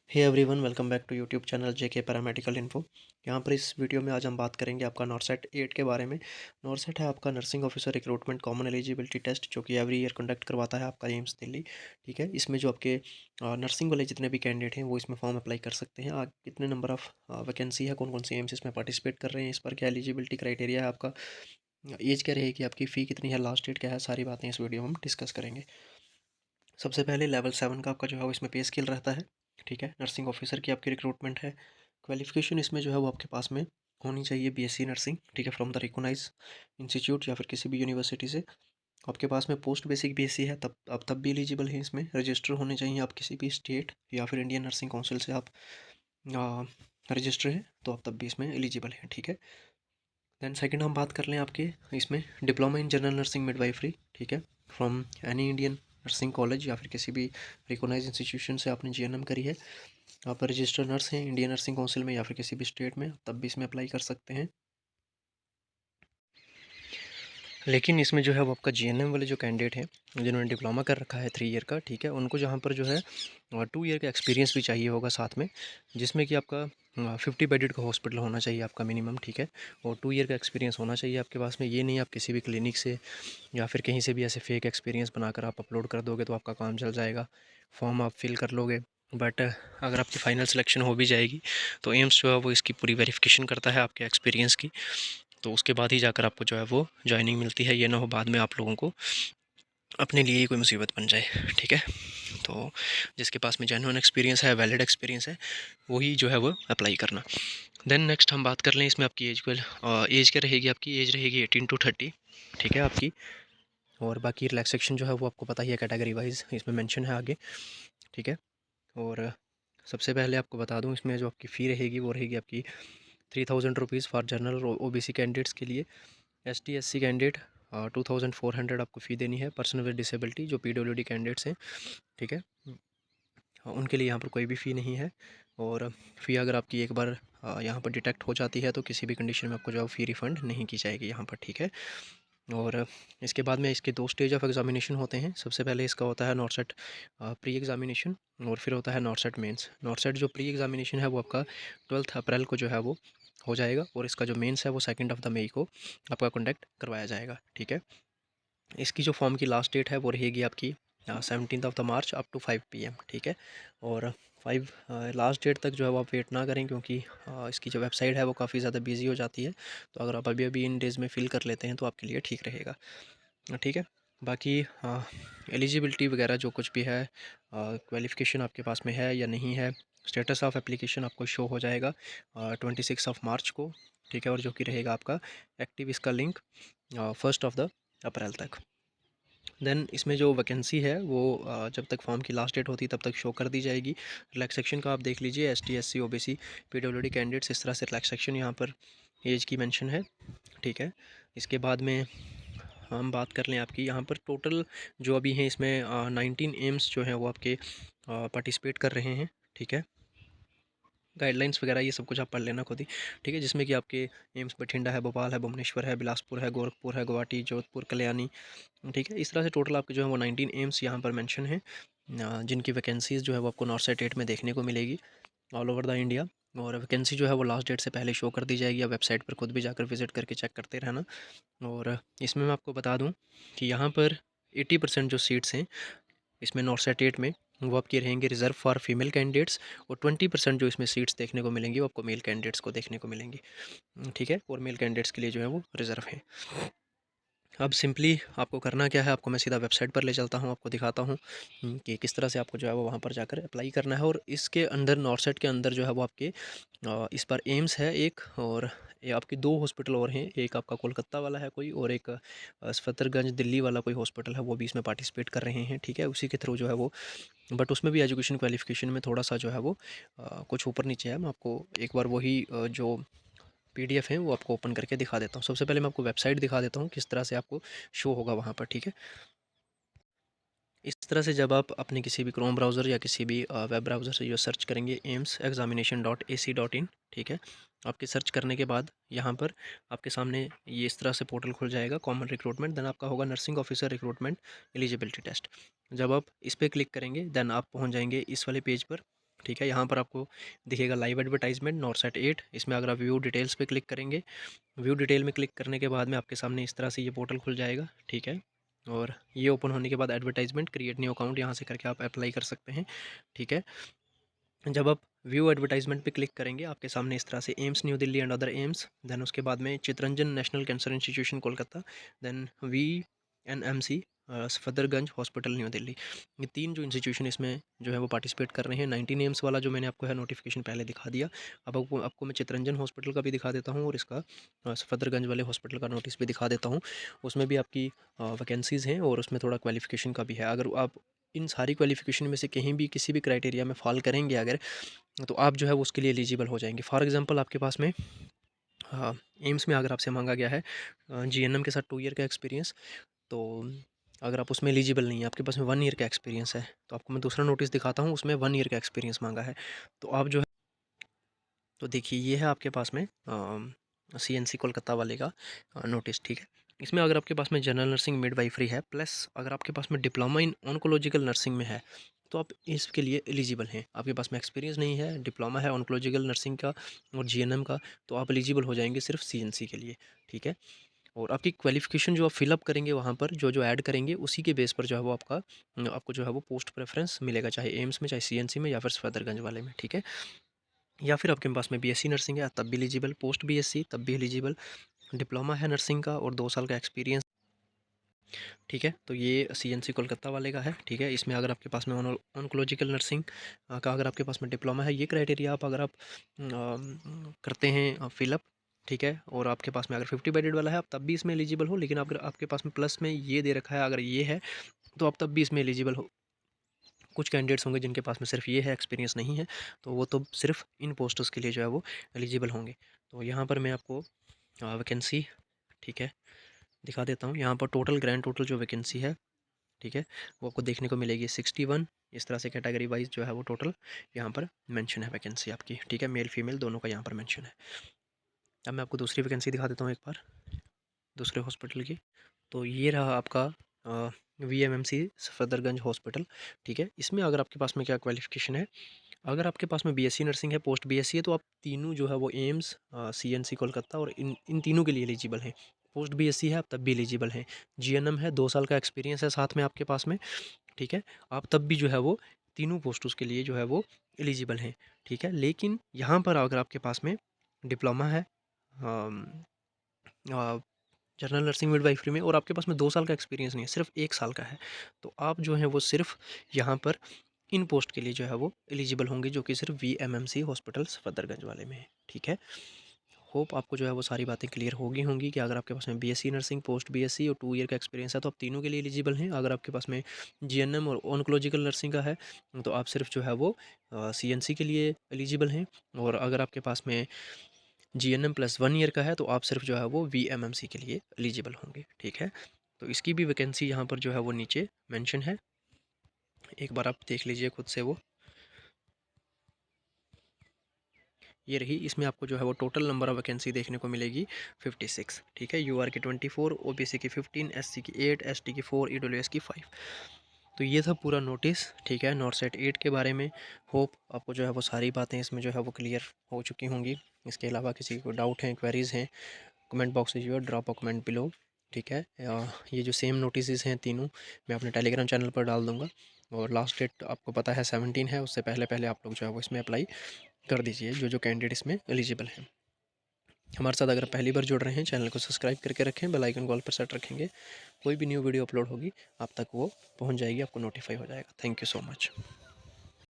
Hey everyone, welcome back to YouTube channel JK paramedical info. यहाँ पर इस video में आज हम बात करेंगे आपका नॉरसेट 8 के बारे में। नॉरसेट है आपका nursing officer recruitment common eligibility test, जो कि एवरी ईयर कंडक्ट करवाता है आपका एम्स दिल्ली। ठीक है, इसमें जो आपके नर्सिंग वाले जितने भी कैंडिडेट हैं वो इसमें फॉर्म अप्लाई कर सकते हैं। कितने नंबर ऑफ वैकेंसी है, कौन कौन सी एम्स इसमें पार्टिसिपेट कर रहे हैं, इस पर क्या एलिजिबिलिटी क्राइटेरिया है आपका, एज क्या रहेगी आपकी, फ़ी कितनी है, लास्ट डेट क्या है, सारी बातें इस वीडियो में हम डिस्कस करेंगे। सबसे पहले लेवल 7 का आपका जो है वो इसमें पे स्केल रहता है। ठीक है, नर्सिंग ऑफिसर की आपकी रिक्रूटमेंट है। क्वालिफिकेशन इसमें जो है वो आपके पास में होनी चाहिए बीएससी नर्सिंग, ठीक है, फ्रॉम द रिकॉग्नाइज इंस्टीट्यूट या फिर किसी भी यूनिवर्सिटी से। आपके पास में पोस्ट बेसिक बीएससी है, तब आप तब भी एलिजिबल हैं इसमें। रजिस्टर होने चाहिए आप किसी भी स्टेट या फिर इंडियन नर्सिंग काउंसिल से आप रजिस्टर हैं, तो आप तब भी इसमें एलिजिबल हैं। ठीक है, दैन सेकंड हम बात कर लें आपके इसमें diploma in general nursing midwifery. ठीक है, from any Indian nursing college या फिर किसी भी रिकॉग्नाइज इंस्टीट्यूशन से आपने जीएनएम करी है, आप रजिस्टर्ड नर्स हैं इंडियन नर्सिंग काउंसिल में या फिर किसी भी स्टेट में, तब भी इसमें अप्लाई कर सकते हैं। लेकिन इसमें जो है वो आपका जीएनएम वाले जो कैंडिडेट हैं, जिन्होंने डिप्लोमा कर रखा है 3 ईयर का, ठीक है, उनको जहाँ पर जो है 2 ईयर का एक्सपीरियंस भी चाहिए होगा साथ में, जिसमें कि आपका 50 बेडेड का हॉस्पिटल होना चाहिए आपका मिनिमम। ठीक है, और 2 ईयर का एक्सपीरियंस होना चाहिए आपके पास में। ये नहीं आप किसी भी क्लिनिक से या फिर कहीं से भी ऐसे फेक एक्सपीरियंस बनाकर आप अपलोड कर दोगे तो आपका काम चल जाएगा, फॉर्म आप फिल कर लोगे, बट अगर आपकी फ़ाइनल सिलेक्शन हो भी जाएगी तो एम्स जो है वो इसकी पूरी वेरिफिकेशन करता है आपके एक्सपीरियंस की, तो उसके बाद ही जाकर आपको जो है वो जॉइनिंग मिलती है। ये ना हो बाद में आप लोगों को अपने लिए ही कोई मुसीबत बन जाए। ठीक है, तो जिसके पास में जेन्युइन एक्सपीरियंस है, वैलिड एक्सपीरियंस है, वही जो है वो अप्लाई करना। देन नेक्स्ट हम बात कर लें इसमें आपकी एज क्या रहेगी, आपकी एज रहेगी 18 to 30। ठीक है आपकी, और बाकी रिलैक्सेशन जो है वो आपको पता ही है, कैटेगरी वाइज इसमें मेंशन है आगे। ठीक है, और सबसे पहले आपको बता दूं इसमें जो आपकी फ़ी रहेगी वो रहेगी आपकी 3000 rupees for general OBC candidates के लिए। एसटी एससी कैंडिडेट 2400 आपको फ़ी देनी है। पर्सन विद डिसेबिलिटी जो पीडब्ल्यूडी कैंडिडेट्स हैं, ठीक है, उनके लिए यहाँ पर कोई भी फ़ी नहीं है। और फ़ी अगर आपकी एक बार यहाँ पर डिटेक्ट हो जाती है तो किसी भी कंडीशन में आपको जो है फ़ी रिफ़ंड नहीं की जाएगी यहाँ पर। ठीक है, और इसके बाद में इसके 2 स्टेज ऑफ एग्ज़ामिनेशन होते हैं। सबसे पहले इसका होता है नॉरसेट प्री एग्ज़ामिनेशन, और फिर होता है नॉरसेट मेंस। नॉरसेट जो प्री एग्ज़ामिनेशन है वो आपका 12 अप्रैल को जो है वो हो जाएगा, और इसका जो मेंस है वो 2 ऑफ द मई को आपका कंडक्ट करवाया जाएगा। ठीक है, इसकी जो फॉर्म की लास्ट डेट है वो रहेगी आपकी 17 of the March up to 5 PM। ठीक है, और 5 लास्ट डेट तक जो है वो आप वेट ना करें, क्योंकि इसकी जो वेबसाइट है वो काफ़ी ज़्यादा बिजी हो जाती है, तो अगर आप अभी अभी इन डेज़ में फ़िल कर लेते हैं तो आपके लिए ठीक रहेगा। ठीक है, बाकी एलिजिबिलिटी वगैरह जो कुछ भी है, क्वालिफ़िकेशन आपके पास में है या नहीं है, स्टेटस ऑफ एप्लीकेशन आपको शो हो जाएगा 26 ऑफ मार्च को। ठीक है, और जो कि रहेगा आपका एक्टिव इसका लिंक 1 ऑफ द अप्रैल तक। देन इसमें जो वैकेंसी है वो जब तक फॉर्म की लास्ट डेट होती है तब तक शो कर दी जाएगी। रिलैक्सेशन का आप देख लीजिए, ST SC OBC PWD candidates, इस तरह से रिलैक्सेशन यहाँ पर एज की मेंशन है। ठीक है, इसके बाद में हम बात कर लें आपकी यहाँ पर टोटल जो अभी हैं इसमें 19 एम्स जो हैं वो आपके पार्टिसिपेट कर रहे हैं। ठीक है, गाइडलाइंस वगैरह ये सब कुछ आप पढ़ लेना खुद ही। ठीक है, जिसमें कि आपके एम्स बठिंडा है, भोपाल है, भुवनेश्वर है, बिलासपुर है, गोरखपुर है, गुवाहाटी, जोधपुर, कल्याणी। ठीक है, इस तरह से टोटल आपके जो है वो 19 एम्स यहाँ पर मेंशन है, जिनकी वैकेंसीज़ जो है वो आपको नॉर्थ एट में देखने को मिलेगी ऑल ओवर द इंडिया। और वैकेंसी जो है वो लास्ट डेट से पहले शो कर दी जाएगी, आप वेबसाइट पर खुद भी जाकर विजिट करके चेक करते रहना। और इसमें मैं आपको बता दूं कि यहाँ पर 80% जो सीट्स हैं इसमें नॉर्थ एट में, वो आपकी रहेंगे रिज़र्व फॉर फीमेल कैंडिडेट्स, और 20% जो इसमें सीट्स देखने को मिलेंगी वो आपको मेल कैंडिडेट्स को देखने को मिलेंगी। ठीक है, और मेल कैंडिडेट्स के लिए जो है वो रिज़र्व है। अब सिंपली आपको करना क्या है, आपको मैं सीधा वेबसाइट पर ले चलता हूँ, आपको दिखाता हूँ कि किस तरह से आपको जो है वो वहाँ पर जाकर अप्लाई करना है। और इसके अंदर नॉर्सेट के अंदर जो है वो आपके इस बार एम्स है एक, और ये आपके 2 हॉस्पिटल और हैं, एक आपका कोलकाता वाला है कोई, और एक सफदरगंज दिल्ली वाला कोई हॉस्पिटल है, वो भी इसमें पार्टिसिपेट कर रहे हैं। ठीक है, उसी के थ्रू जो है वो, बट उसमें भी एजुकेशन क्वालिफिकेशन में थोड़ा सा जो है वो कुछ ऊपर नीचे है। मैं आपको एक बार वही जो पीडीएफ है वो आपको ओपन करके दिखा देता हूँ। सबसे पहले मैं आपको वेबसाइट दिखा देता हूँ किस तरह से आपको शो होगा वहाँ पर। ठीक है, इस तरह से जब आप अपने किसी भी क्रोम ब्राउज़र या किसी भी वेब ब्राउज़र से जो सर्च करेंगे aimsexamination.ac.in, ठीक है, आपके सर्च करने के बाद यहाँ पर आपके सामने ये इस तरह से पोर्टल खुल जाएगा, कॉमन रिक्रूटमेंट। देन आपका होगा nursing officer recruitment eligibility test. जब आप इस पर क्लिक करेंगे देन आप पहुँच जाएंगे इस वाले पेज पर। ठीक है। यहाँ पर आपको दिखेगा लाइव एडवर्टाइजमेंट नॉरसेट 8, इसमें अगर आप व्यू डिटेल्स पे क्लिक करेंगे, व्यू डिटेल में क्लिक करने के बाद में आपके सामने इस तरह से ये पोर्टल खुल जाएगा, ठीक है। और ये ओपन होने के बाद एडवर्टाइजमेंट क्रिएट न्यू अकाउंट यहाँ से करके आप अप्लाई कर सकते हैं, ठीक है। जब आप व्यू एडवर्टाइजमेंट पे क्लिक करेंगे, आपके सामने इस तरह से AIIMS New Delhi and other AIIMS, then उसके बाद में Chittaranjan national cancer institution Kolkata, then VNMC Safdarjung hospital New Delhi, ये 3 जो इंस्टीट्यूशन इसमें जो है वो पार्टिसिपेट कर रहे हैं। 19 एम्स वाला जो मैंने आपको है नोटिफिकेशन पहले दिखा दिया। अब आपको मैं चितरंजन हॉस्पिटल का भी दिखा देता हूँ और इसका सफदरगंज वाले हॉस्पिटल का नोटिस भी दिखा देता हूँ। उसमें भी आपकी वैकेंसीज़ हैं और उसमें थोड़ा क्वालिफिकेशन का भी है। अगर आप इन सारी क्वालिफिकेशन में से कहीं भी किसी भी क्राइटेरिया में फॉल करेंगे अगर, तो आप जो है वो उसके लिए एलिजिबल हो जाएंगे। फॉर एग्जांपल आपके पास में एम्स में अगर आपसे मांगा गया है GNM के साथ 2 ईयर का एक्सपीरियंस, तो अगर आप उसमें एलिजिबल नहीं है, आपके पास में 1 ईयर का एक्सपीरियंस है, तो आपको मैं दूसरा नोटिस दिखाता हूँ, उसमें 1 ईयर का एक्सपीरियंस मांगा है। तो आप जो है, तो देखिए ये है आपके पास में CNC कोलकाता वाले का नोटिस, ठीक है। इसमें अगर आपके पास में जनरल नर्सिंग मिडवाइफरी है, प्लस अगर आपके पास में डिप्लोमा इन ऑन्कोलॉजिकल नर्सिंग में है, तो आप इसके लिए एलिजिबल हैं। आपके पास में एक्सपीरियंस नहीं है, डिप्लोमा है ऑन्कोलॉजिकल नर्सिंग का और GNM का, तो आप एलिजिबल हो जाएंगे सिर्फ CNC के लिए, ठीक है। और आपकी क्वालिफ़िकेशन जो आप फ़िलअप करेंगे वहाँ पर जो ऐड करेंगे, उसी के बेस पर जो है वो आपको जो है वो पोस्ट प्रेफ़रेंस मिलेगा, चाहे एम्स में, चाहे CNC में या फिर सफदरगंज वाले में, ठीक है। या फिर आपके पास में BSc नर्सिंग है तब भी एलिजिबल, पोस्ट BSc तब भी एलिजिबल, डिप्लोमा है नर्सिंग का और 2 साल का एक्सपीरियंस, ठीक है। तो ये CNC कोलकाता वाले का है, ठीक है। इसमें अगर आपके पास में ऑन्कोलॉजिकल नर्सिंग का अगर आपके पास में डिप्लोमा है, ये क्राइटेरिया आप अगर आप करते हैं फ़िलअप, ठीक है, और आपके पास में अगर 50 बेडेड वाला है, आप तब भी इसमें एलिजिबल हो। लेकिन अगर आपके पास में प्लस में ये दे रखा है अगर ये है, तो आप तब भी इसमें एलिजिबल हो। कुछ कैंडिडेट्स होंगे जिनके पास में सिर्फ ये है, एक्सपीरियंस नहीं है, तो वो तो सिर्फ इन पोस्ट्स के लिए जो है वो एलिजिबल होंगे। तो यहाँ पर मैं आपको वैकेंसी, ठीक है, दिखा देता हूँ। यहाँ पर टोटल ग्रैंड टोटल जो वैकेंसी है, ठीक है, वो आपको देखने को मिलेगी 61। इस तरह से कैटेगरी वाइज जो है वो टोटल यहाँ पर मेंशन है वैकेंसी आपकी, ठीक है। मेल फीमेल दोनों का यहाँ पर मेंशन है। अब मैं आपको दूसरी वैकेंसी दिखा देता हूँ एक बार दूसरे हॉस्पिटल की। तो ये रहा आपका VMMC सफदरगंज हॉस्पिटल, ठीक है। इसमें अगर आपके पास में क्या क्वालिफिकेशन है, अगर आपके पास में BSc नर्सिंग है, पोस्ट BSc है, तो आप तीनों जो है वो एम्स, CNC कोलकाता और इन तीनों के लिए एलिजिबल हैं। पोस्ट BSc है आप तब भी एलिजिबल हैं। GNM है, 2 साल का एक्सपीरियंस है साथ में आपके पास में, ठीक है, आप तब भी जो है वो तीनों पोस्टों के लिए जो है वो एलिजिबल हैं, ठीक है। लेकिन यहाँ पर अगर आपके पास में डिप्लोमा है जनरल नर्सिंग मिडवाइफरी में और आपके पास में 2 साल का एक्सपीरियंस नहीं है, सिर्फ 1 साल का है, तो आप जो है वो सिर्फ यहाँ पर इन पोस्ट के लिए जो है वो एलिजिबल होंगे, जो कि सिर्फ VMMC हॉस्पिटल सफदरगंज वाले में है, ठीक है। होप आपको जो है वो सारी बातें क्लियर होगी होंगी कि अगर आपके पास में BSc नर्सिंग, पोस्ट BSc और 2 ईयर का एक्सपीरियंस है, तो आप तीनों के लिए एलिजिबल हैं। अगर आपके पास में GNM और ऑन्कोलॉजिकल नर्सिंग का है, तो आप सिर्फ जो है वो CNC के लिए एलिजिबल हैं। और अगर आपके पास में GNM प्लस 1 ईयर का है, तो आप सिर्फ जो है वो VMMC के लिए एलिजिबल होंगे, ठीक है। तो इसकी भी वैकेंसी यहाँ पर जो है वो नीचे मेंशन है, एक बार आप देख लीजिए खुद से वो, ये रही। इसमें आपको जो है वो टोटल नंबर ऑफ वैकेंसी देखने को मिलेगी 56, ठीक है। UR की 24, OBC की 15, SC की 8, ST की 4, EWS की 5। तो ये था पूरा नोटिस, ठीक है, नॉरसेट 8 के बारे में। होप आपको जो है वो सारी बातें इसमें जो है वो क्लियर हो चुकी होंगी। इसके अलावा किसी को डाउट हैं, क्वेरीज़ हैं, कमेंट बॉक्स में जो है ड्रॉप अ कमेंट बिलो, ठीक है। ये जो सेम नोटिस हैं तीनों, मैं अपने टेलीग्राम चैनल पर डाल दूँगा। और लास्ट डेट आपको पता है 17 है, उससे पहले पहले आप लोग जो है वो इसमें अप्लाई कर दीजिए, जो कैंडिडेट इसमें एलिजिबल हैं। हमारे साथ अगर पहली बार जुड़ रहे हैं, चैनल को सब्सक्राइब करके रखें, बेल आइकन कॉल पर सेट रखेंगे, कोई भी न्यू वीडियो अपलोड होगी आप तक वो पहुंच जाएगी, आपको नोटिफाई हो जाएगा। Thank you so much.